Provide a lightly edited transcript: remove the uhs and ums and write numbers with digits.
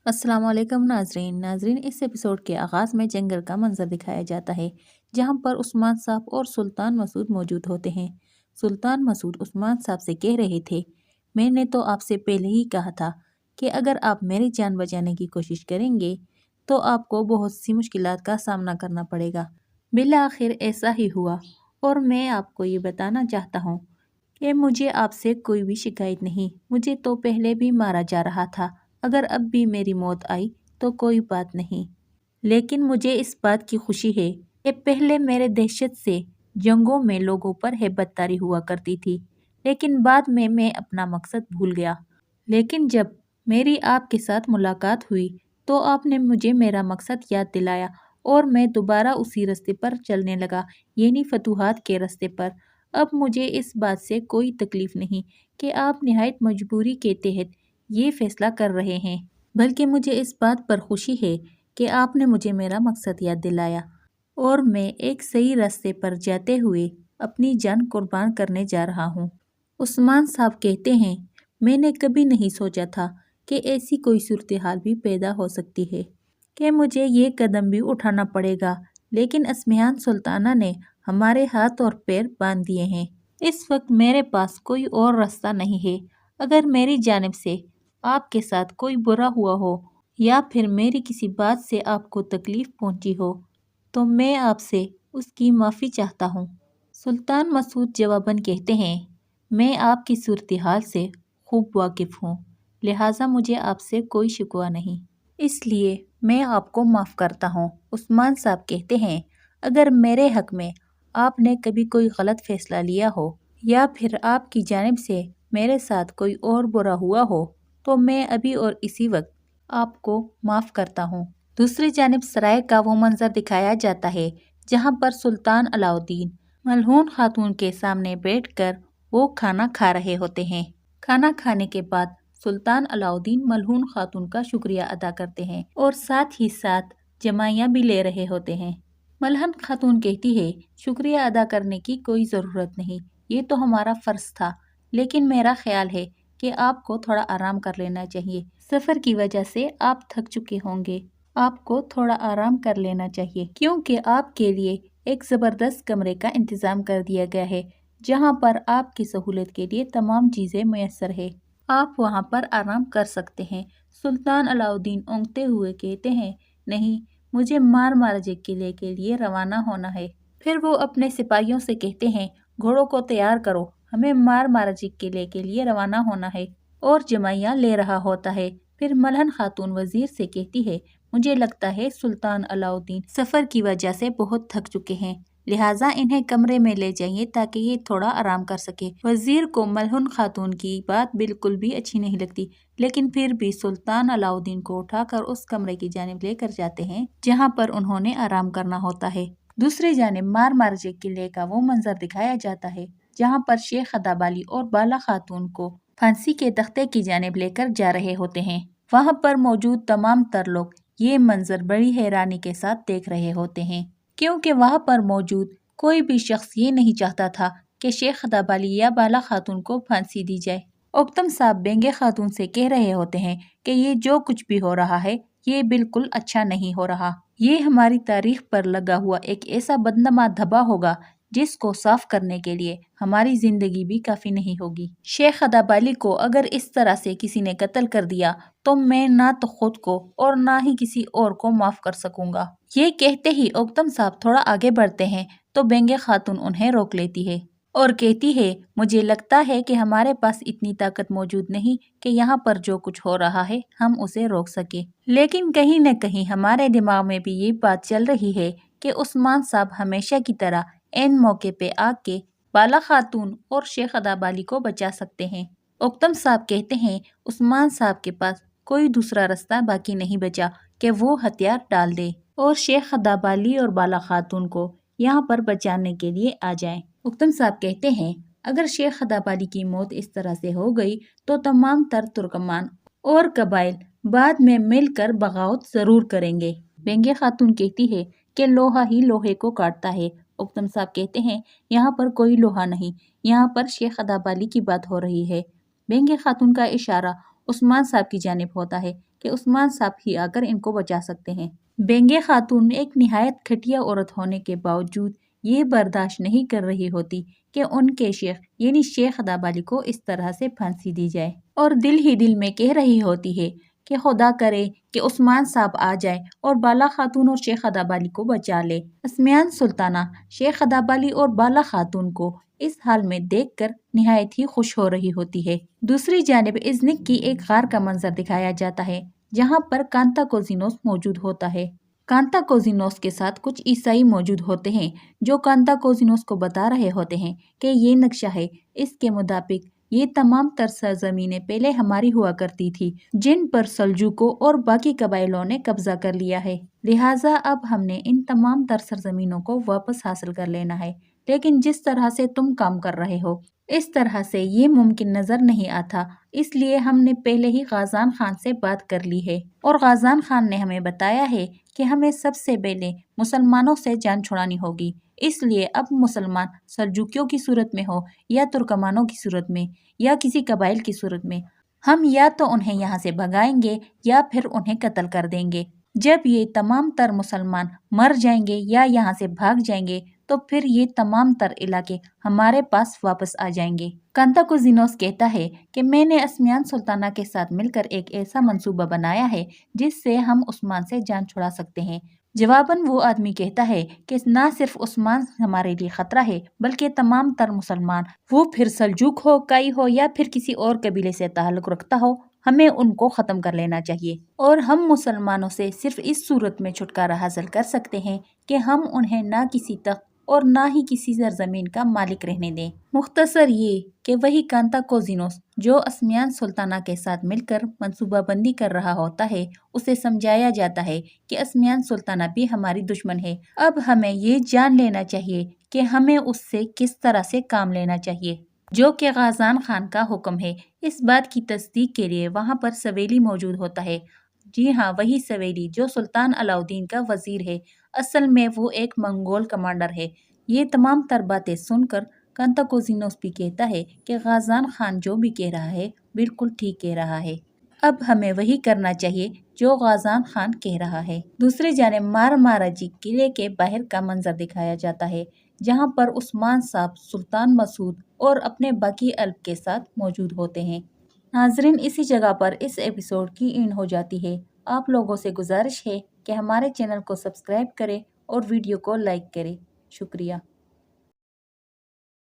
अस्सलाम वालेकुम नाजरीन इस एपिसोड के आगाज़ में जंगल का मंजर दिखाया जाता है जहां पर उस्मान साहब और सुल्तान मसूद मौजूद होते हैं। सुल्तान मसूद उस्मान साहब से कह रहे थे, मैंने तो आपसे पहले ही कहा था कि अगर आप मेरी जान बचाने की कोशिश करेंगे तो आपको बहुत सी मुश्किलात का सामना करना पड़ेगा। बिल आखिर ऐसा ही हुआ और मैं आपको ये बताना चाहता हूँ कि मुझे आपसे कोई भी शिकायत नहीं। मुझे तो पहले भी मारा जा रहा था। अगर अब भी मेरी मौत आई तो कोई बात नहीं, लेकिन मुझे इस बात की खुशी है कि पहले मेरे दहशत से जंगों में लोगों पर हेबतदारी हुआ करती थी, लेकिन बाद में मैं अपना मकसद भूल गया। लेकिन जब मेरी आपके साथ मुलाकात हुई तो आपने मुझे मेरा मकसद याद दिलाया और मैं दोबारा उसी रास्ते पर चलने लगा, यानी फतूहात के रास्ते पर। अब मुझे इस बात से कोई तकलीफ नहीं कि आप निहायत मजबूरी के तहत ये फैसला कर रहे हैं, बल्कि मुझे इस बात पर खुशी है कि आपने मुझे मेरा मकसद याद दिलाया और मैं एक सही रास्ते पर जाते हुए अपनी जान कुर्बान करने जा रहा हूँ। उस्मान साहब कहते हैं, मैंने कभी नहीं सोचा था कि ऐसी कोई सूरत हाल भी पैदा हो सकती है कि मुझे ये कदम भी उठाना पड़ेगा, लेकिन असमियान सुल्ताना ने हमारे हाथ और पैर बांध दिए हैं। इस वक्त मेरे पास कोई और रास्ता नहीं है। अगर मेरी जानिब से आपके साथ कोई बुरा हुआ हो या फिर मेरी किसी बात से आपको तकलीफ पहुंची हो तो मैं आपसे उसकी माफ़ी चाहता हूँ। सुल्तान मसूद जवाबन कहते हैं, मैं आपकी सूरत हाल से खूब वाकिफ़ हूँ, लिहाजा मुझे आपसे कोई शिकवा नहीं, इसलिए मैं आपको माफ़ करता हूँ। उस्मान साहब कहते हैं, अगर मेरे हक में आपने कभी कोई गलत फैसला लिया हो या फिर आपकी जानिब से मेरे साथ कोई और बुरा हुआ हो तो मैं अभी और इसी वक्त आपको माफ़ करता हूँ। दूसरी जानिब सराय का वो मंजर दिखाया जाता है जहाँ पर सुल्तान अलाउद्दीन मलहून खातून के सामने बैठकर वो खाना खा रहे होते हैं। खाना खाने के बाद सुल्तान अलाउद्दीन मलहून खातून का शुक्रिया अदा करते हैं और साथ ही साथ जमाइयाँ भी ले रहे होते हैं। मलहन खातून कहती है, शुक्रिया अदा करने की कोई ज़रूरत नहीं, ये तो हमारा फ़र्ज़ था, लेकिन मेरा ख्याल है कि आपको थोड़ा आराम कर लेना चाहिए। सफ़र की वजह से आप थक चुके होंगे, आपको थोड़ा आराम कर लेना चाहिए, क्योंकि आपके लिए एक ज़बरदस्त कमरे का इंतज़ाम कर दिया गया है जहाँ पर आपकी सहूलत के लिए तमाम चीज़ें मैसर है। आप वहाँ पर आराम कर सकते हैं। सुल्तान अलाउद्दीन ओंगते हुए कहते हैं, नहीं, मुझे मारमारजे किले के लिए रवाना होना है। फिर वो अपने सिपाहियों से कहते हैं, घोड़ों को तैयार करो, हमें मारमारजे किले के लिए रवाना होना है। और जमाइया ले रहा होता है। फिर मलहन खातून वजीर से कहती है, मुझे लगता है सुल्तान अलाउद्दीन सफ़र की वजह से बहुत थक चुके हैं, लिहाजा इन्हें कमरे में ले जाइए ताकि ये थोड़ा आराम कर सके। वजीर को मलहन खातून की बात बिल्कुल भी अच्छी नहीं लगती, लेकिन फिर भी सुल्तान अलाउद्दीन को उठाकर उस कमरे की जानिब लेकर जाते हैं जहाँ पर उन्होंने आराम करना होता है। दूसरी जानिब मारमारजे किले का वो मंजर दिखाया जाता है जहाँ पर शेख अदाबाली और बाला खातून को फांसी के तख्ते की जानिब लेकर जा रहे होते हैं। वहाँ पर मौजूद तमाम तर लोग ये मंजर बड़ी हैरानी के साथ देख रहे होते हैं, क्योंकि वहाँ पर मौजूद कोई भी शख्स ये नहीं चाहता था कि शेख अदाबाली या बाला खातून को फांसी दी जाए। ओक्तम साहब बेंगे खातून से कह रहे होते हैं कि ये जो कुछ भी हो रहा है ये बिल्कुल अच्छा नहीं हो रहा। ये हमारी तारीख पर लगा हुआ एक ऐसा बदनमा धब्बा होगा जिसको साफ करने के लिए हमारी जिंदगी भी काफी नहीं होगी। शेख अदाबाली को अगर इस तरह से किसी ने कत्ल कर दिया तो मैं ना तो खुद को और ना ही किसी और को माफ कर सकूंगा। ये कहते ही ओक्तम साहब थोड़ा आगे बढ़ते हैं तो बेंगे खातून उन्हें रोक लेती है और कहती है, मुझे लगता है कि हमारे पास इतनी ताकत मौजूद नहीं कि यहाँ पर जो कुछ हो रहा है हम उसे रोक सके, लेकिन कहीं न कहीं हमारे दिमाग में भी ये बात चल रही है कि उस्मान साहब हमेशा की तरह एन मौके पे आके बाला खातून और शेख अदाबाली को बचा सकते हैं। ओक्तम साहब कहते हैं, उस्मान साहब के पास कोई दूसरा रास्ता बाकी नहीं बचा कि वो हथियार डाल दे और शेख अदाबाली और बाला खातून को यहाँ पर बचाने के लिए आ जाएं। उक्तम साहब कहते हैं, अगर शेख अदाबाली की मौत इस तरह से हो गई तो तमाम तर तुर्कमान और कबाइल बाद में मिलकर बगावत जरूर करेंगे। बेंगे खातून कहती है कि लोहा ही लोहे को काटता है। उक्तम साहब कहते हैं, यहाँ पर कोई लोहा नहीं, यहाँ पर शेख अदाबाली की बात हो रही है। बेंगे खातून का इशारा उस्मान साहब की जानिब होता है, کہ عثمان صاحب ہی آکر ان کو بچا سکتے ہیں۔ بینگے خاتون ایک نہایت گھٹیا عورت ہونے کے باوجود یہ برداشت نہیں کر رہی ہوتی کہ ان کے شیخ یعنی شیخ ادابالی کو اس طرح سے پھانسی دی جائے، اور دل ہی دل میں کہہ رہی ہوتی ہے کہ خدا کرے کہ عثمان صاحب آ جائے اور بالا خاتون اور شیخ ادابالی کو بچا لے۔ اسمیان سلطانہ شیخ ادابالی اور بالا خاتون کو اس حال میں دیکھ کر نہایت ہی خوش ہو رہی ہوتی ہے۔ دوسری جانب ازنک کی ایک غار کا منظر دکھایا جاتا ہے جہاں پر کانتا کوزینوس موجود ہوتا ہے۔ کانتا کوزینوس کے ساتھ کچھ عیسائی موجود ہوتے ہیں جو کانتا کوزینوس کو بتا رہے ہوتے ہیں کہ یہ نقشہ ہے، اس کے مطابق یہ تمام تر سرزمینیں پہلے ہماری ہوا کرتی تھی جن پر سلجوقوں اور باقی قبائلوں نے قبضہ کر لیا ہے، لہٰذا اب ہم نے ان تمام تر سرزمینوں کو واپس حاصل کر لینا ہے، لیکن جس طرح سے تم کام کر رہے ہو اس طرح سے یہ ممکن نظر نہیں آتا، اس لیے ہم نے پہلے ہی غازان خان سے بات کر لی ہے اور غازان خان نے ہمیں بتایا ہے کہ ہمیں سب سے پہلے مسلمانوں سے جان چھڑانی ہوگی، اس لیے اب مسلمان سلجوکیوں کی صورت میں ہو یا ترکمانوں کی صورت میں یا کسی قبائل کی صورت میں، ہم یا تو انہیں یہاں سے بھگائیں گے یا پھر انہیں قتل کر دیں گے۔ جب یہ تمام تر مسلمان مر جائیں گے یا یہاں سے بھاگ جائیں گے تو پھر یہ تمام تر علاقے ہمارے پاس واپس آ جائیں گے۔ کانتا کوزینوس کہتا ہے کہ میں نے اسمیان سلطانہ کے ساتھ مل کر ایک ایسا منصوبہ بنایا ہے جس سے ہم عثمان سے جان چھڑا سکتے ہیں۔ جواباً وہ آدمی کہتا ہے کہ نہ صرف عثمان ہمارے لیے خطرہ ہے بلکہ تمام تر مسلمان، وہ پھر سلجوق ہو، کائی ہو یا پھر کسی اور قبیلے سے تعلق رکھتا ہو، ہمیں ان کو ختم کر لینا چاہیے، اور ہم مسلمانوں سے صرف اس صورت میں چھٹکارا حاصل کر سکتے ہیں کہ ہم انہیں نہ کسی تخت اور نہ ہی کسی سرزمین کا مالک رہنے دیں۔ مختصر یہ کہ وہی کانتا کوزینوس جو اسمیان سلطانہ کے ساتھ مل کر منصوبہ بندی کر رہا ہوتا ہے، اسے سمجھایا جاتا ہے کہ اسمیان سلطانہ بھی ہماری دشمن ہے، اب ہمیں یہ جان لینا چاہیے کہ ہمیں اس سے کس طرح سے کام لینا چاہیے، جو کہ غازان خان کا حکم ہے۔ اس بات کی تصدیق کے لیے وہاں پر سویلی موجود ہوتا ہے، جی ہاں وہی سویلی جو سلطان علاؤالدین کا وزیر ہے، اصل میں وہ ایک منگول کمانڈر ہے۔ یہ تمام تر باتیں سن کر کانتا کوزینوس بھی کہتا ہے کہ غازان خان جو بھی کہہ رہا ہے بالکل ٹھیک کہہ رہا ہے، اب ہمیں وہی کرنا چاہیے جو غازان خان کہہ رہا ہے۔ دوسری جانب مارماراجی قلعے کے باہر کا منظر دکھایا جاتا ہے جہاں پر عثمان صاحب سلطان مسعود اور اپنے باقی الپ کے ساتھ موجود ہوتے ہیں۔ ناظرین اسی جگہ پر اس ایپیسوڈ کی اینڈ ہو جاتی ہے۔ آپ لوگوں سے گزارش ہے کہ ہمارے چینل کو سبسکرائب کریں اور ویڈیو کو لائک کریں۔ شکریہ۔